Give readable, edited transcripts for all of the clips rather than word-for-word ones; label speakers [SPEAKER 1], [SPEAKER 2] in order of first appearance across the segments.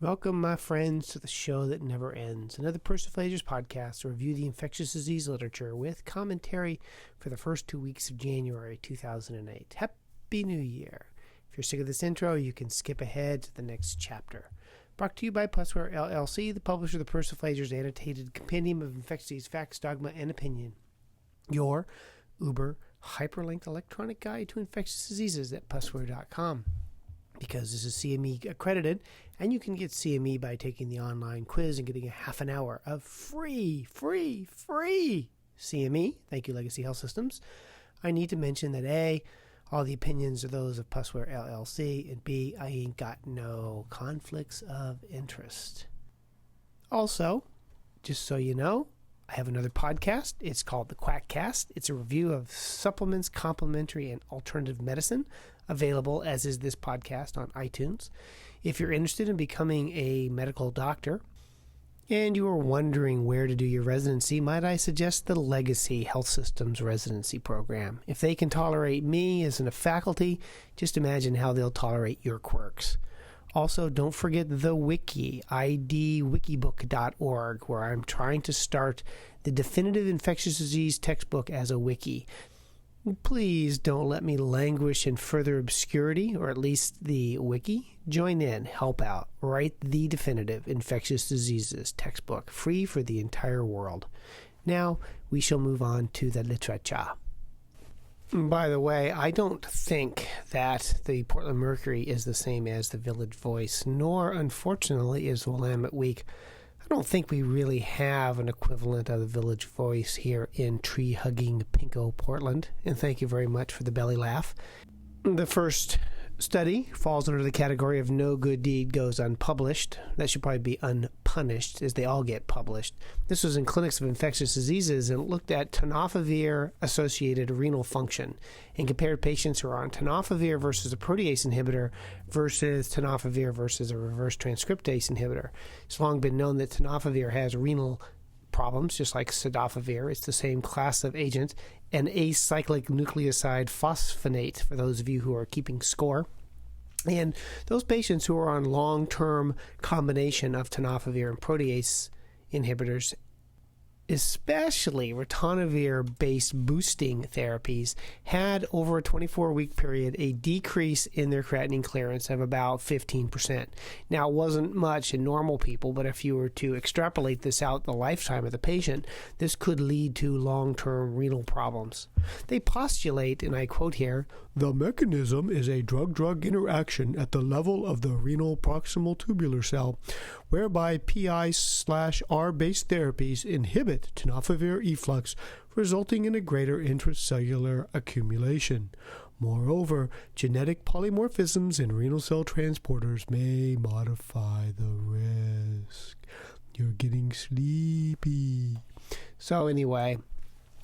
[SPEAKER 1] Welcome, my friends, to the show that never ends. Another Persiflager's podcast to review the infectious disease literature with commentary for the first 2 weeks of January 2008. Happy New Year. If you're sick of this intro, you can skip ahead to the next chapter. Brought to you by Puscast LLC, the publisher of the Persiflager's annotated compendium of infectious disease facts, dogma, and opinion. Your uber hyperlinked electronic guide to infectious diseases at Puscast.com. Because this is CME accredited, and you can get CME by taking the online quiz and getting a half an hour of free CME. Thank you, Legacy Health Systems. I need to mention that A, all the opinions are those of Puscast LLC, and B, I ain't got no conflicts of interest. Also, just so you know, I have another podcast. It's called the Quackcast. It's a review of supplements, complementary, and alternative medicine, available, as is this podcast, on iTunes. If you're interested in becoming a medical doctor and you are wondering where to do your residency, might I suggest the Legacy Health Systems residency program. If they can tolerate me as a faculty, just imagine how they'll tolerate your quirks. Also, don't forget the wiki, idwikibook.org, where I'm trying to start the definitive infectious disease textbook as a wiki. Please don't let me languish in further obscurity, or at least the wiki. Join in, help out, write the definitive infectious diseases textbook, free for the entire world. Now, we shall move on to the literature. By the way, I don't think that the Portland Mercury is the same as the Village Voice, nor, unfortunately, is the Willamette Week. I don't think we really have an equivalent of the Village Voice here in tree-hugging Pinko, Portland, and thank you very much for the belly laugh. The first study falls under the category of no good deed goes unpublished. That should probably be unpunished, as they all get published. This was in Clinics of Infectious Diseases, and it looked at tenofovir-associated renal function and compared patients who are on tenofovir versus a protease inhibitor versus tenofovir versus a reverse transcriptase inhibitor. It's long been known that tenofovir has renal problems, just like cidofovir. It's the same class of agent, an acyclic nucleoside phosphonate, for those of you who are keeping score. And those patients who are on long-term combination of tenofovir and protease inhibitors, especially ritonavir-based boosting therapies, had over a 24-week period a decrease in their creatinine clearance of about 15%. Now, it wasn't much in normal people, but if you were to extrapolate this out the lifetime of the patient, this could lead to long-term renal problems. They postulate, and I quote here, "The mechanism is a drug-drug interaction at the level of the renal proximal tubular cell, whereby PI/R-based therapies inhibit tenofovir efflux, resulting in a greater intracellular accumulation. Moreover, genetic polymorphisms in renal cell transporters may modify the risk." You're getting sleepy. So anyway,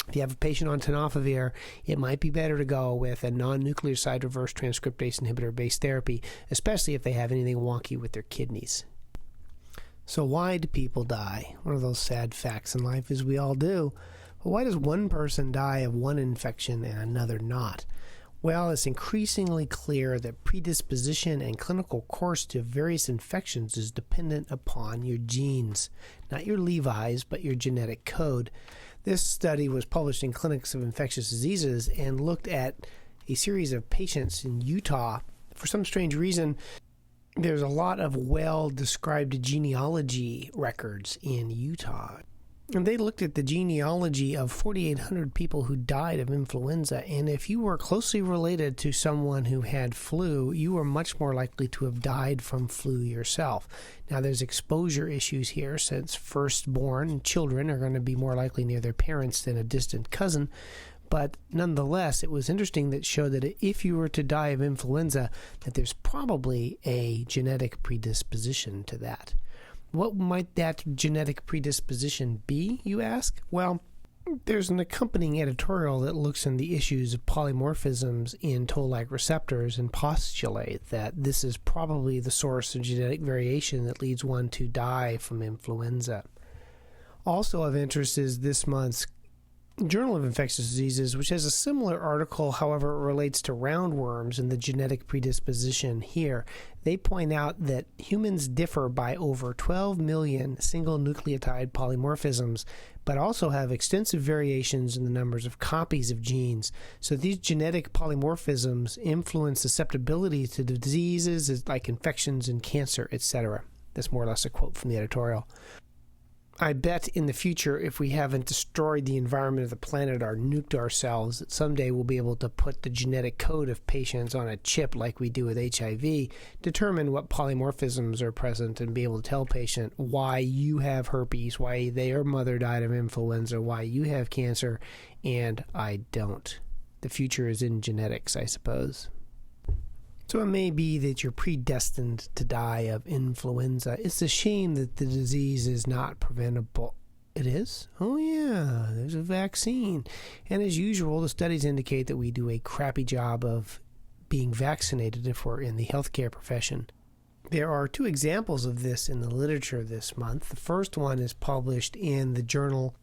[SPEAKER 1] if you have a patient on tenofovir, it might be better to go with a non-nucleoside reverse transcriptase inhibitor-based therapy, especially if they have anything wonky with their kidneys. So why do people die? One of those sad facts in life is we all do. But why does one person die of one infection and another not? Well, it's increasingly clear that predisposition and clinical course to various infections is dependent upon your genes. Not your Levi's, but your genetic code. This study was published in Clinics of Infectious Diseases and looked at a series of patients in Utah. For some strange reason, there's a lot of well-described genealogy records in Utah. And they looked at the genealogy of 4,800 people who died of influenza, and if you were closely related to someone who had flu, you were much more likely to have died from flu yourself. Now, there's exposure issues here, since firstborn children are going to be more likely near their parents than a distant cousin. But nonetheless, it was interesting that showed that if you were to die of influenza, that there's probably a genetic predisposition to that. What might that genetic predisposition be, you ask? Well, there's an accompanying editorial that looks in the issues of polymorphisms in toll-like receptors and postulate that this is probably the source of genetic variation that leads one to die from influenza. Also of interest is this month's Journal of Infectious Diseases, which has a similar article, however, it relates to roundworms and the genetic predisposition here. They point out that humans differ by over 12 million single nucleotide polymorphisms, but also have extensive variations in the numbers of copies of genes. So these genetic polymorphisms influence susceptibility to diseases like infections and cancer, etc. That's more or less a quote from the editorial. I bet in the future, if we haven't destroyed the environment of the planet or nuked ourselves, that someday we'll be able to put the genetic code of patients on a chip like we do with HIV, determine what polymorphisms are present, and be able to tell patient why you have herpes, why their mother died of influenza, why you have cancer, and I don't. The future is in genetics, I suppose. So it may be that you're predestined to die of influenza. It's a shame that the disease is not preventable. It is? Oh yeah, there's a vaccine. And as usual, the studies indicate that we do a crappy job of being vaccinated if we're in the healthcare profession. There are two examples of this in the literature this month. The first one is published in the journal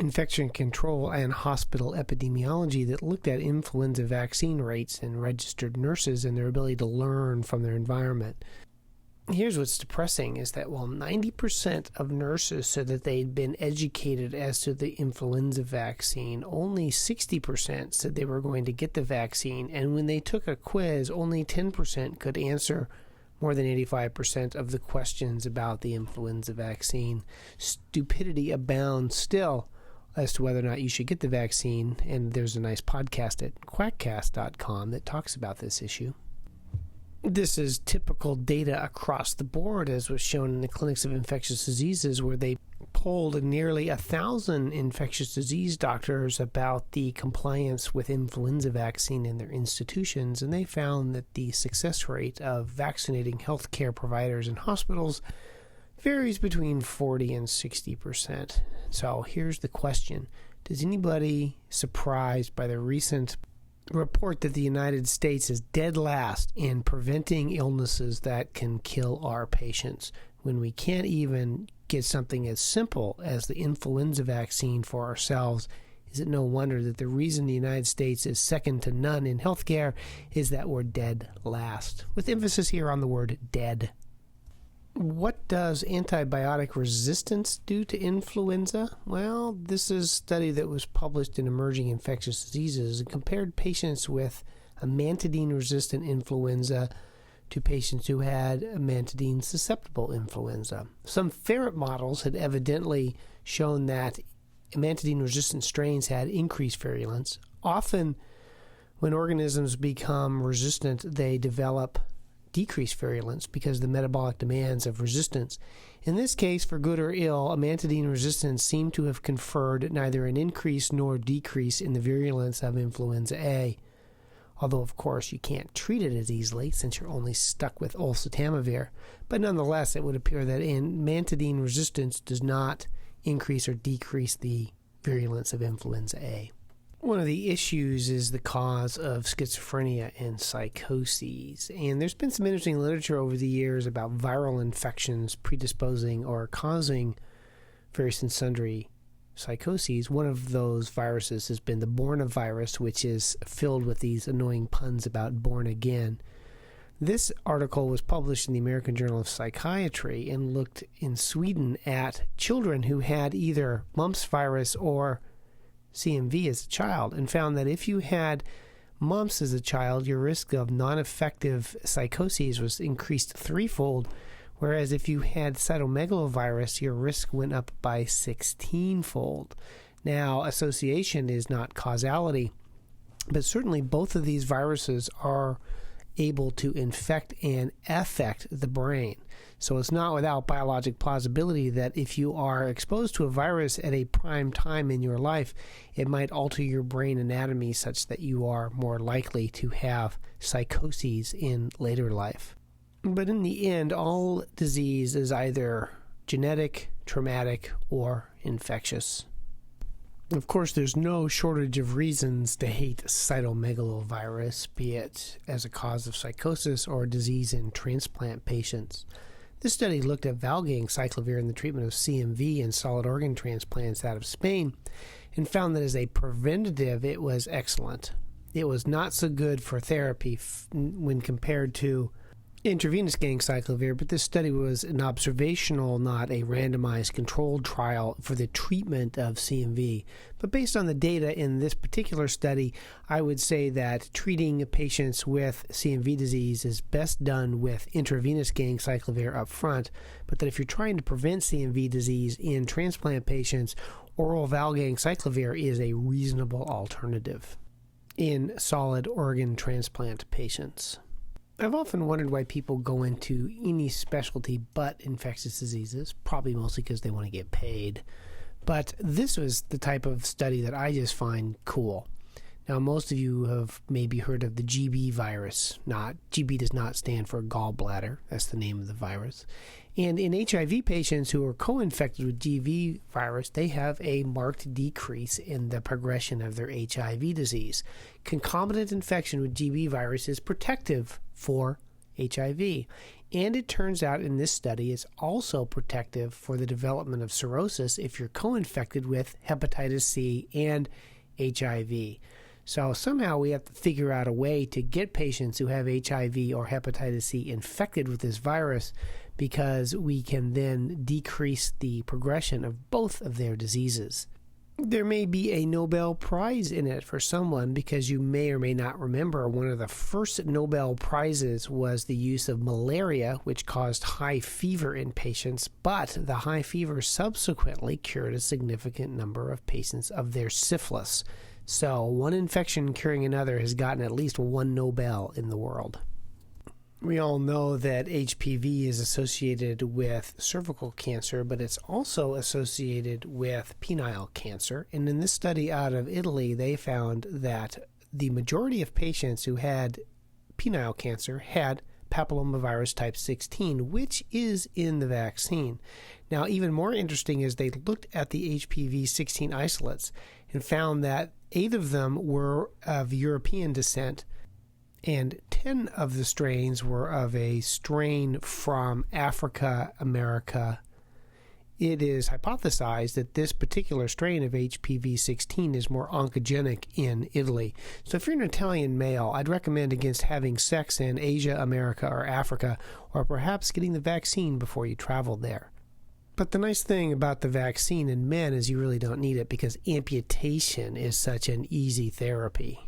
[SPEAKER 1] Infection Control and Hospital Epidemiology that looked at influenza vaccine rates and registered nurses and their ability to learn from their environment. Here's what's depressing is that while 90% of nurses said that they'd been educated as to the influenza vaccine, only 60% said they were going to get the vaccine, and when they took a quiz, only 10% could answer more than 85% of the questions about the influenza vaccine. Stupidity abounds still as to whether or not you should get the vaccine, and there's a nice podcast at quackcast.com that talks about this issue. This is typical data across the board, as was shown in the clinics of infectious diseases, where they polled nearly 1,000 infectious disease doctors about the compliance with influenza vaccine in their institutions, and they found that the success rate of vaccinating healthcare providers and hospitals varies between 40 and 60%. So here's the question. Does anybody surprised by the recent report that the United States is dead last in preventing illnesses that can kill our patients when we can't even get something as simple as the influenza vaccine for ourselves? Is it no wonder that the reason the United States is second to none in healthcare is that we're dead last, with emphasis here on the word dead. What does antibiotic resistance do to influenza? Well, this is a study that was published in Emerging Infectious Diseases and compared patients with amantadine-resistant influenza to patients who had amantadine-susceptible influenza. Some ferret models had evidently shown that amantadine-resistant strains had increased virulence. Often, when organisms become resistant, they develop decreased virulence because of the metabolic demands of resistance. In this case, for good or ill, amantadine resistance seemed to have conferred neither an increase nor decrease in the virulence of influenza A. Although, of course, you can't treat it as easily since you're only stuck with oseltamivir. But nonetheless, it would appear that amantadine resistance does not increase or decrease the virulence of influenza A. One of the issues is the cause of schizophrenia and psychoses. And there's been some interesting literature over the years about viral infections predisposing or causing various and sundry psychoses. One of those viruses has been the Bornavirus, which is filled with these annoying puns about born again. This article was published in the American Journal of Psychiatry and looked in Sweden at children who had either mumps virus or CMV as a child, and found that if you had mumps as a child, your risk of non-effective psychoses was increased threefold, whereas if you had cytomegalovirus, your risk went up by 16-fold. Now, association is not causality, but certainly both of these viruses are able to infect and affect the brain. So it's not without biologic plausibility that if you are exposed to a virus at a prime time in your life, it might alter your brain anatomy such that you are more likely to have psychoses in later life. But in the end, all disease is either genetic, traumatic, or infectious. Of course, there's no shortage of reasons to hate cytomegalovirus, be it as a cause of psychosis or disease in transplant patients. This study looked at valganciclovir in the treatment of CMV and solid organ transplants out of Spain and found that as a preventative, it was excellent. It was not so good for therapy when compared to intravenous ganciclovir, but this study was an observational, not a randomized controlled trial for the treatment of CMV. But based on the data in this particular study, I would say that treating patients with CMV disease is best done with intravenous ganciclovir up front, but that if you're trying to prevent CMV disease in transplant patients, oral valganciclovir is a reasonable alternative in solid organ transplant patients. I've often wondered why people go into any specialty but infectious diseases, probably mostly because they want to get paid. But this was the type of study that I just find cool. Now, most of you have maybe heard of the GB virus. GB does not stand for gallbladder. That's the name of the virus. And in HIV patients who are co-infected with GB virus, they have a marked decrease in the progression of their HIV disease. Concomitant infection with GB virus is protective for HIV. And it turns out in this study it's also protective for the development of cirrhosis if you're co-infected with hepatitis C and HIV. So somehow we have to figure out a way to get patients who have HIV or hepatitis C infected with this virus, because we can then decrease the progression of both of their diseases. There may be a Nobel Prize in it for someone, because you may or may not remember one of the first Nobel Prizes was the use of malaria, which caused high fever in patients, but the high fever subsequently cured a significant number of patients of their syphilis. So one infection curing another has gotten at least one Nobel in the world. We all know that HPV is associated with cervical cancer, but it's also associated with penile cancer. And in this study out of Italy, they found that the majority of patients who had penile cancer had papillomavirus type 16, which is in the vaccine. Now, even more interesting is they looked at the HPV 16 isolates and found that 8 of them were of European descent, and 10 of the strains were of a strain from Africa, America. It is hypothesized that this particular strain of HPV 16 is more oncogenic in Italy. So if you're an Italian male, I'd recommend against having sex in Asia, America, or Africa, or perhaps getting the vaccine before you travel there. But the nice thing about the vaccine in men is you really don't need it, because amputation is such an easy therapy.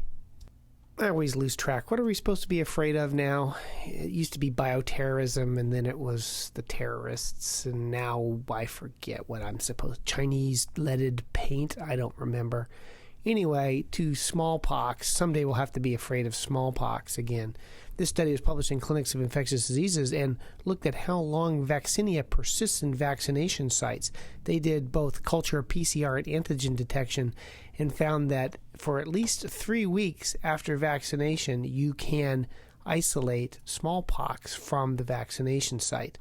[SPEAKER 1] I always lose track. What are we supposed to be afraid of now? It used to be bioterrorism, and then it was the terrorists, and now I forget what I'm supposed. Chinese leaded paint? I don't remember. Anyway, to smallpox. Someday we'll have to be afraid of smallpox again. This study was published in Clinics of Infectious Diseases and looked at how long vaccinia persists in vaccination sites. They did both culture, PCR, and antigen detection and found that for at least 3 weeks after vaccination, you can isolate smallpox from the vaccination site.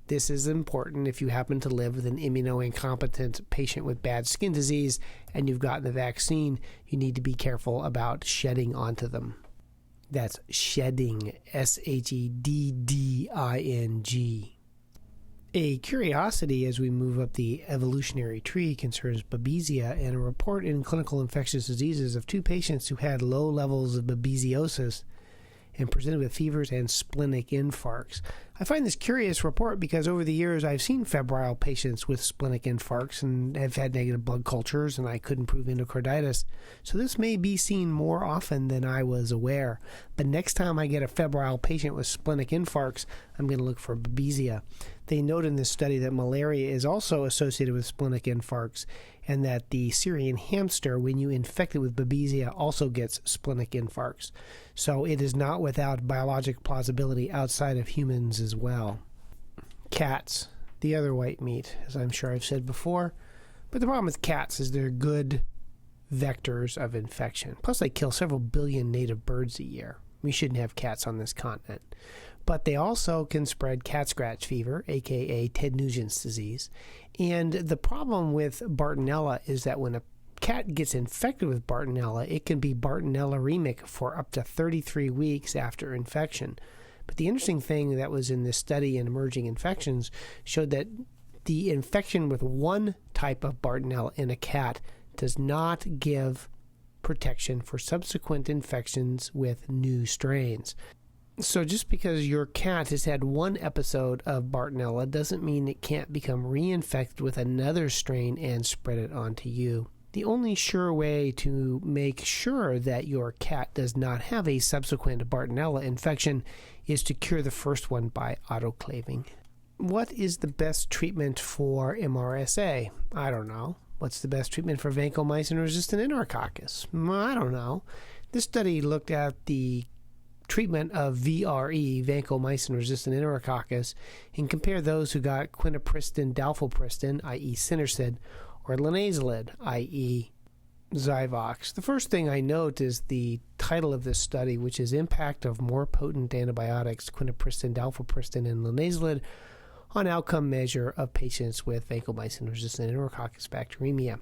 [SPEAKER 1] This is important if you happen to live with an immunocompetent patient with bad skin disease and you've gotten the vaccine. You need to be careful about shedding onto them. That's shedding, shedding. A curiosity as we move up the evolutionary tree concerns babesia, and a report in Clinical Infectious Diseases of 2 patients who had low levels of babesiosis and presented with fevers and splenic infarcts. I find this curious report because over the years I've seen febrile patients with splenic infarcts and have had negative blood cultures, and I couldn't prove endocarditis. So this may be seen more often than I was aware. But next time I get a febrile patient with splenic infarcts, I'm going to look for babesia. They note in this study that malaria is also associated with splenic infarcts, and that the Syrian hamster, when you infect it with babesia, also gets splenic infarcts. So it is not without biologic plausibility outside of humans as well. Cats, the other white meat, as I'm sure I've said before. But the problem with cats is they're good vectors of infection. Plus they kill several billion native birds a year. We shouldn't have cats on this continent. But they also can spread cat scratch fever, aka Ted Nugent's disease. And the problem with Bartonella is that when a cat gets infected with Bartonella, it can be Bartonella-remic for up to 33 weeks after infection. But the interesting thing that was in this study in emerging infections showed that the infection with one type of Bartonella in a cat does not give protection for subsequent infections with new strains. So just because your cat has had one episode of Bartonella doesn't mean it can't become reinfected with another strain and spread it onto you. The only sure way to make sure that your cat does not have a subsequent Bartonella infection is to cure the first one by autoclaving. What is the best treatment for MRSA? I don't know. What's the best treatment for vancomycin-resistant enterococcus? I don't know. This study looked at the treatment of VRE, vancomycin-resistant enterococcus, and compared those who got quinipristin, dalfopristin, i.e. Synarcid, or linezolid, i.e. Zyvox. The first thing I note is the title of this study, which is Impact of More Potent Antibiotics, Quinipristin, Dalfopristin, and Linezolid on Outcome Measure of Patients with Vancomycin-Resistant Enterococcus Bacteremia.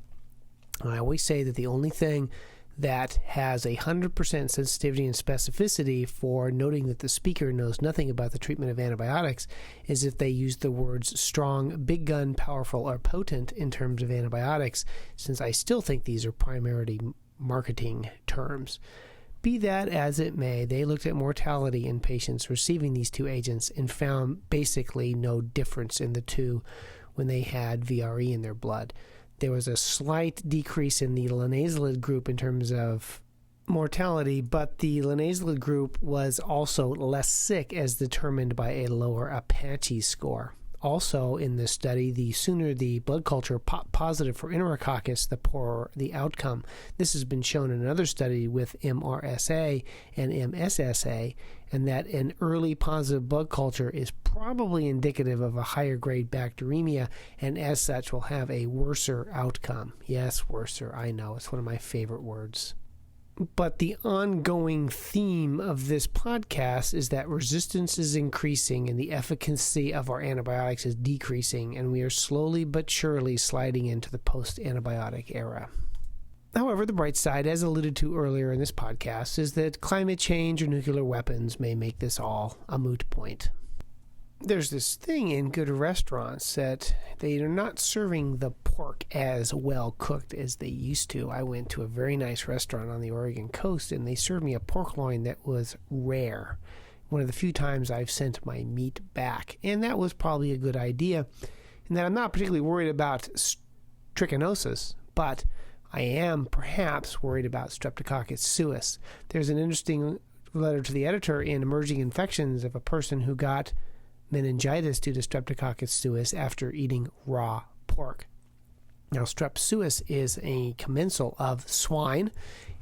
[SPEAKER 1] And I always say that the only thing that has 100% sensitivity and specificity for noting that the speaker knows nothing about the treatment of antibiotics is if they use the words strong, big gun, powerful, or potent in terms of antibiotics, since I still think these are primarily marketing terms. Be that as it may, they looked at mortality in patients receiving these two agents and found basically no difference in the two when they had VRE in their blood. There was a slight decrease in the linezolid group in terms of mortality, but the linezolid group was also less sick as determined by a lower Apache score. Also in this study, the sooner the blood culture popped positive for enterococcus, the poorer the outcome. This has been shown in another study with MRSA and MSSA, and that an early positive blood culture is probably indicative of a higher grade bacteremia, and as such will have a worser outcome. Yes, worser, I know, it's one of my favorite words. But the ongoing theme of this podcast is that resistance is increasing and the efficacy of our antibiotics is decreasing, and we are slowly but surely sliding into the post-antibiotic era. However, the bright side, as alluded to earlier in this podcast, is that climate change or nuclear weapons may make this all a moot point. There's this thing in good restaurants that they are not serving the pork as well cooked as they used to. I went to a very nice restaurant on the Oregon coast, and they served me a pork loin that was rare. One of the few times I've sent my meat back, and that was probably a good idea. And that I'm not particularly worried about trichinosis, but I am perhaps worried about Streptococcus suis. There's an interesting letter to the editor in Emerging Infections of a person who got meningitis due to Streptococcus suis after eating raw pork. Now, Strep suis is a commensal of swine,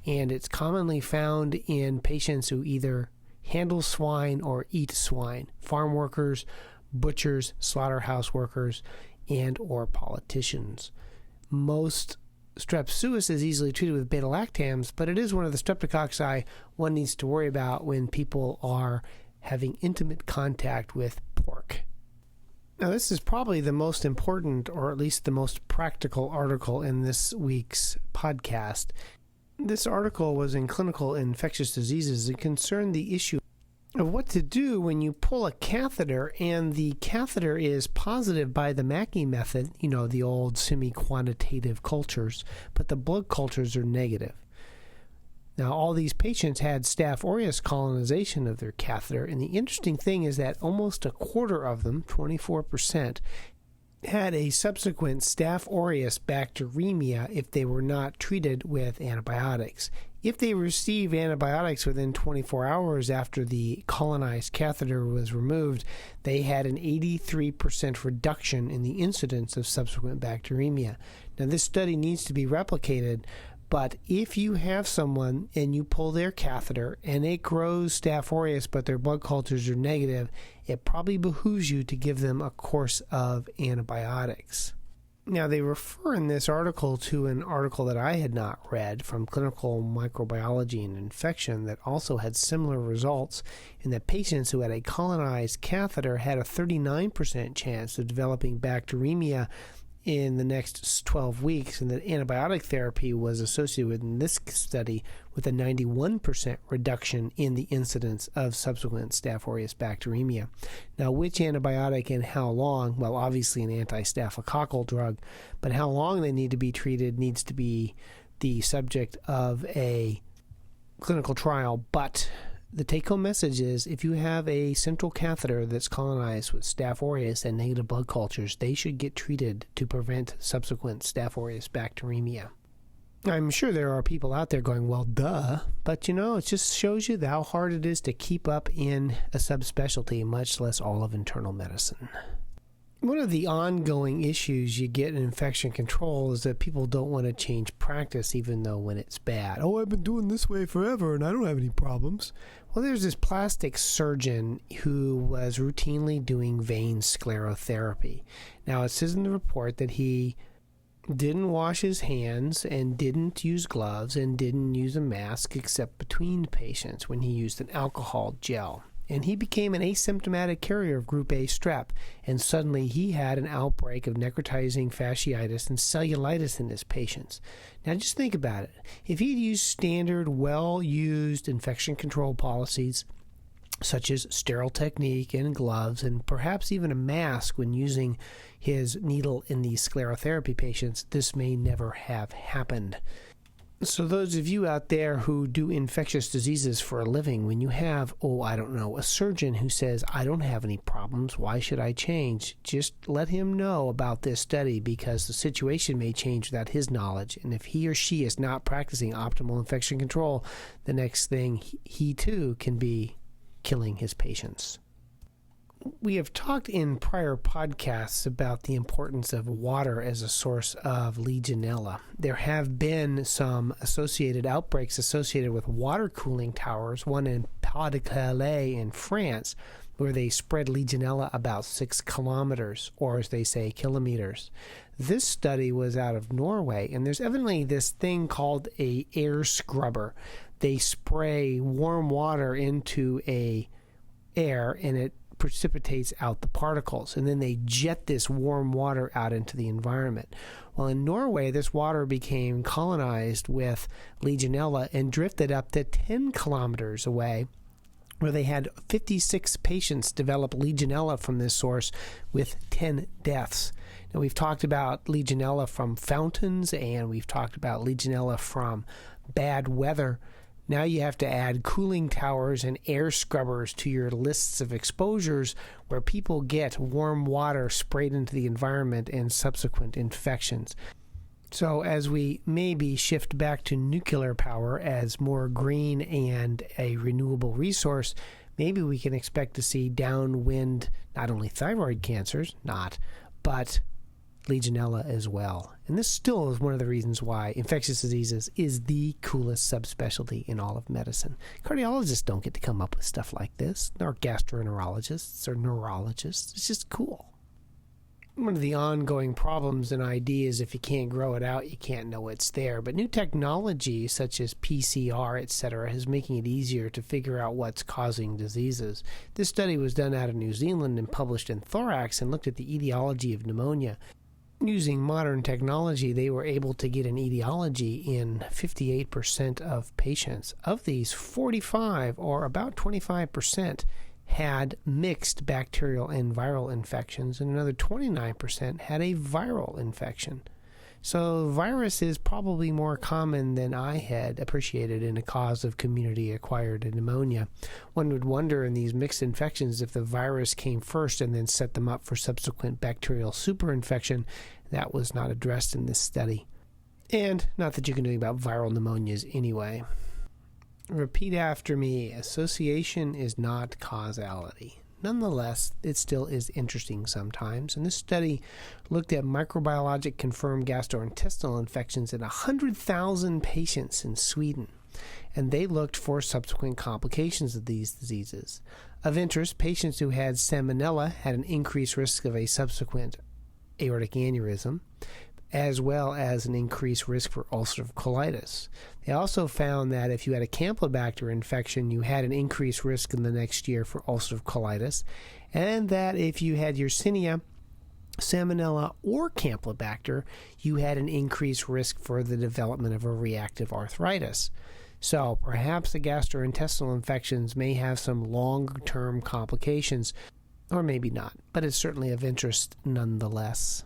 [SPEAKER 1] and it's commonly found in patients who either handle swine or eat swine, farm workers, butchers, slaughterhouse workers, and or politicians. Most Strep suis is easily treated with beta-lactams, but it is one of the streptococci one needs to worry about when people are having intimate contact with pork. Now, this is probably the most important, or at least the most practical article in this week's podcast. This article was in Clinical Infectious Diseases and concerned the issue of what to do when you pull a catheter and the catheter is positive by the Mackey method, the old semi-quantitative cultures, but the blood cultures are negative. Now, all these patients had Staph aureus colonization of their catheter, and the interesting thing is that almost a quarter of them, 24%, had a subsequent Staph aureus bacteremia if they were not treated with antibiotics. If they received antibiotics within 24 hours after the colonized catheter was removed, they had an 83% reduction in the incidence of subsequent bacteremia. Now, this study needs to be replicated, but if you have someone and you pull their catheter and it grows Staph aureus but their blood cultures are negative, it probably behooves you to give them a course of antibiotics. Now, they refer in this article to an article that I had not read from Clinical Microbiology and Infection that also had similar results, in that patients who had a colonized catheter had a 39% chance of developing bacteremia in the next 12 weeks, and that antibiotic therapy was associated with, in this study, with a 91% reduction in the incidence of subsequent Staph aureus bacteremia. Now, which antibiotic and how long? Well, obviously an anti-staphylococcal drug, but how long they need to be treated needs to be the subject of a clinical trial. But the take-home message is, if you have a central catheter that's colonized with Staph aureus and negative blood cultures, they should get treated to prevent subsequent Staph aureus bacteremia. I'm sure there are people out there going, well, duh, but it just shows you how hard it is to keep up in a subspecialty, much less all of internal medicine. One of the ongoing issues you get in infection control is that people don't want to change practice even though when it's bad. Oh, I've been doing this way forever and I don't have any problems. Well, there's this plastic surgeon who was routinely doing vein sclerotherapy. Now, it says in the report that he didn't wash his hands and didn't use gloves and didn't use a mask except between patients when he used an alcohol gel. And he became an asymptomatic carrier of group A strep, and suddenly he had an outbreak of necrotizing fasciitis and cellulitis in his patients. Now just think about it. If he'd used standard, well-used infection control policies, such as sterile technique and gloves and perhaps even a mask when using his needle in these sclerotherapy patients, this may never have happened. So those of you out there who do infectious diseases for a living, when you have, a surgeon who says, I don't have any problems, why should I change? Just let him know about this study, because the situation may change without his knowledge. And if he or she is not practicing optimal infection control, the next thing he too can be killing his patients. We have talked in prior podcasts about the importance of water as a source of Legionella. There have been some associated outbreaks associated with water cooling towers, one in Pas-de-Calais in France, where they spread Legionella about 6 kilometers, or as they say, kilometers. This study was out of Norway, and there's evidently this thing called a air scrubber. They spray warm water into air, and it precipitates out the particles, and then they jet this warm water out into the environment. Well, in Norway, this water became colonized with Legionella and drifted up to 10 kilometers away, where they had 56 patients develop Legionella from this source, with 10 deaths. Now, we've talked about Legionella from fountains, and we've talked about Legionella from bad weather. Now you have to add cooling towers and air scrubbers to your lists of exposures where people get warm water sprayed into the environment and subsequent infections. So as we maybe shift back to nuclear power as more green and a renewable resource, maybe we can expect to see downwind not only thyroid cancers, but Legionella as well. And this still is one of the reasons why infectious diseases is the coolest subspecialty in all of medicine. Cardiologists don't get to come up with stuff like this, nor gastroenterologists or neurologists. It's just cool. One of the ongoing problems in ID is if you can't grow it out, you can't know it's there. But new technology such as PCR, etc., is making it easier to figure out what's causing diseases. This study was done out of New Zealand and published in Thorax and looked at the etiology of pneumonia. Using modern technology, they were able to get an etiology in 58% of patients. Of these, 45, or about 25%, had mixed bacterial and viral infections, and another 29% had a viral infection. So virus is probably more common than I had appreciated in a cause of community-acquired pneumonia. One would wonder in these mixed infections if the virus came first and then set them up for subsequent bacterial superinfection. That was not addressed in this study. And not that you can do about viral pneumonias anyway. Repeat after me. Association is not causality. Nonetheless, it still is interesting sometimes, and this study looked at microbiologic confirmed gastrointestinal infections in 100,000 patients in Sweden, and they looked for subsequent complications of these diseases. Of interest, patients who had salmonella had an increased risk of a subsequent aortic aneurysm, as well as an increased risk for ulcerative colitis. They also found that if you had a Campylobacter infection, you had an increased risk in the next year for ulcerative colitis, and that if you had Yersinia Salmonella or Campylobacter, you had an increased risk for the development of a reactive arthritis. So perhaps the gastrointestinal infections may have some longer-term complications, or maybe not, but it's certainly of interest nonetheless.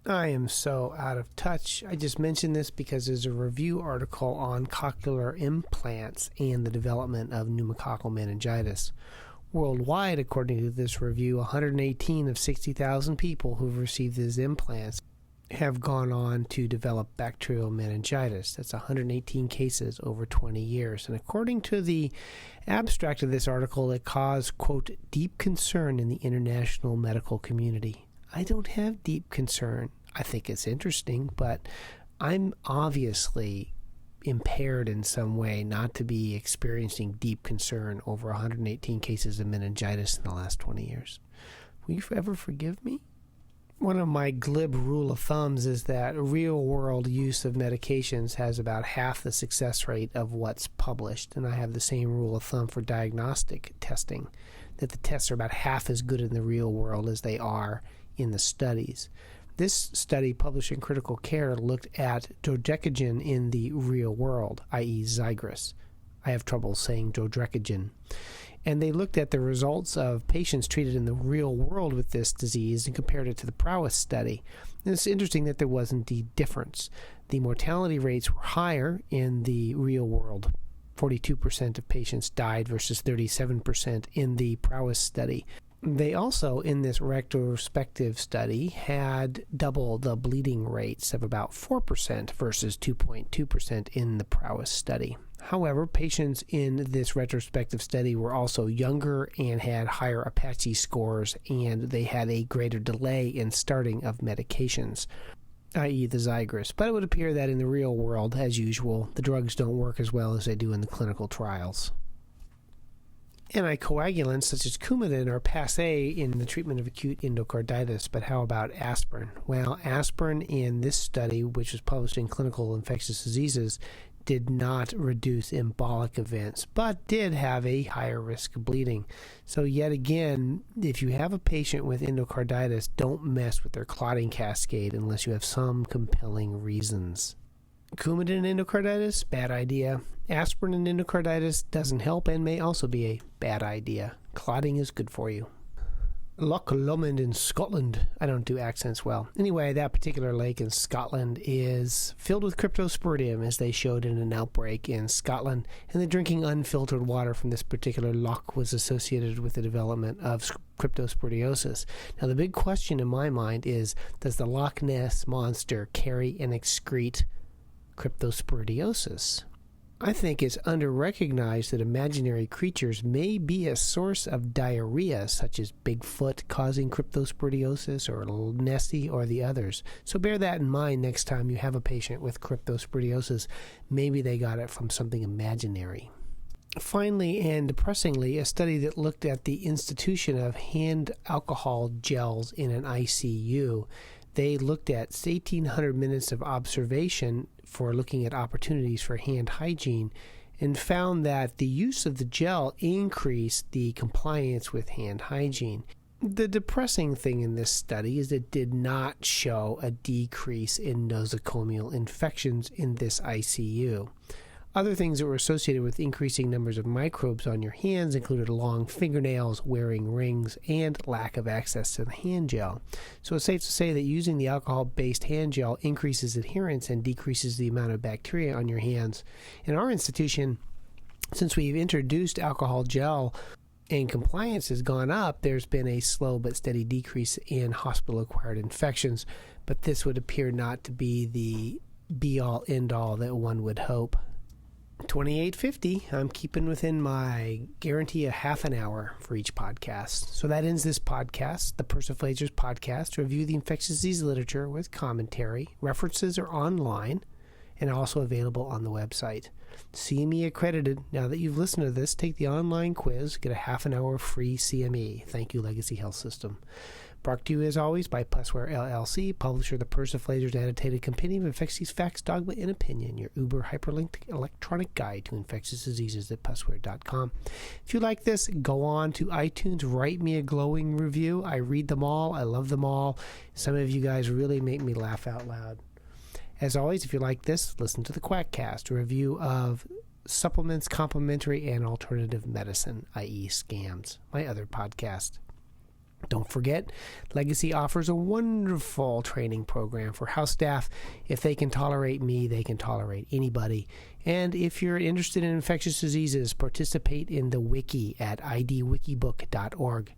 [SPEAKER 1] I am so out of touch. I just mentioned this because there's a review article on cochlear implants and the development of pneumococcal meningitis. Worldwide, according to this review, 118 of 60,000 people who've received these implants have gone on to develop bacterial meningitis. That's 118 cases over 20 years. And according to the abstract of this article, it caused, quote, deep concern in the international medical community. I don't have deep concern. I think it's interesting, but I'm obviously impaired in some way not to be experiencing deep concern over 118 cases of meningitis in the last 20 years. Will you ever forgive me? One of my glib rule of thumbs is that real-world use of medications has about half the success rate of what's published, and I have the same rule of thumb for diagnostic testing, that the tests are about half as good in the real world as they are in the studies. This study, published in Critical Care, looked at dodecagon in the real world, i.e. Xigris. I have trouble saying dodecagon. And they looked at the results of patients treated in the real world with this disease and compared it to the Prowess study. And it's interesting that there was indeed difference. The mortality rates were higher in the real world. 42% of patients died versus 37% in the Prowess study. They also, in this retrospective study, had double the bleeding rates of about 4% versus 2.2% in the Prowess study. However, patients in this retrospective study were also younger and had higher Apache scores, and they had a greater delay in starting of medications, i.e. the Xigris. But it would appear that in the real world, as usual, the drugs don't work as well as they do in the clinical trials. Anticoagulants such as Coumadin are passé in the treatment of acute endocarditis, but how about aspirin? Well, aspirin in this study, which was published in Clinical Infectious Diseases, did not reduce embolic events, but did have a higher risk of bleeding. So yet again, if you have a patient with endocarditis, don't mess with their clotting cascade unless you have some compelling reasons. Coumadin in endocarditis, bad idea. Aspirin in endocarditis doesn't help and may also be a bad idea. Clotting is good for you. Loch Lomond in Scotland. I don't do accents well. Anyway, that particular lake in Scotland is filled with cryptosporidium, as they showed in an outbreak in Scotland, and the drinking unfiltered water from this particular loch was associated with the development of cryptosporidiosis. Now, the big question in my mind is, does the Loch Ness Monster carry and excrete cryptosporidiosis? I think it's under-recognized that imaginary creatures may be a source of diarrhea, such as Bigfoot causing cryptosporidiosis, or Nessie, or the others. So bear that in mind next time you have a patient with cryptosporidiosis. Maybe they got it from something imaginary. Finally, and depressingly, a study that looked at the institution of hand alcohol gels in an ICU. They looked at 1,800 minutes of observation for looking at opportunities for hand hygiene and found that the use of the gel increased the compliance with hand hygiene. The depressing thing in this study is it did not show a decrease in nosocomial infections in this ICU. Other things that were associated with increasing numbers of microbes on your hands included long fingernails, wearing rings, and lack of access to the hand gel. So it's safe to say that using the alcohol-based hand gel increases adherence and decreases the amount of bacteria on your hands. In our institution, since we've introduced alcohol gel and compliance has gone up, there's been a slow but steady decrease in hospital-acquired infections, but this would appear not to be the be-all, end-all that one would hope. 28:50. I'm keeping within my guarantee of half an hour for each podcast. So that ends this podcast, the Persiflagers podcast. Review the infectious disease literature with commentary. References are online and also available on the website. CME accredited. Now that you've listened to this, take the online quiz, get a half an hour free CME. Thank you, Legacy Health System. Brought to you, as always, by Pusware LLC, publisher of the Persiflager's Annotated Compendium of Infectious Facts, Dogma, and Opinion, your Uber hyperlinked electronic guide to infectious diseases at Pusware.com. If you like this, go on to iTunes, write me a glowing review. I read them all. I love them all. Some of you guys really make me laugh out loud. As always, if you like this, listen to the Quackcast, a review of supplements, complementary, and alternative medicine, i.e. scams, my other podcast. Don't forget, Legacy offers a wonderful training program for house staff. If they can tolerate me, they can tolerate anybody. And if you're interested in infectious diseases, participate in the wiki at idwikibook.org.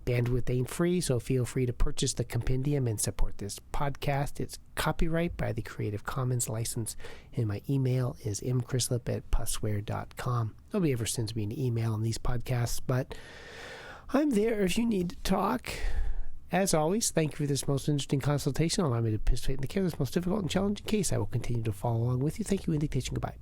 [SPEAKER 1] Bandwidth ain't free, so feel free to purchase the compendium and support this podcast. It's copyright by the Creative Commons license, and my email is mcrislip@pusware.com. Nobody ever sends me an email on these podcasts, but I'm there if you need to talk. As always, thank you for this most interesting consultation. Allow me to participate in the care of this most difficult and challenging case. I will continue to follow along with you. Thank you, and dictation. Goodbye.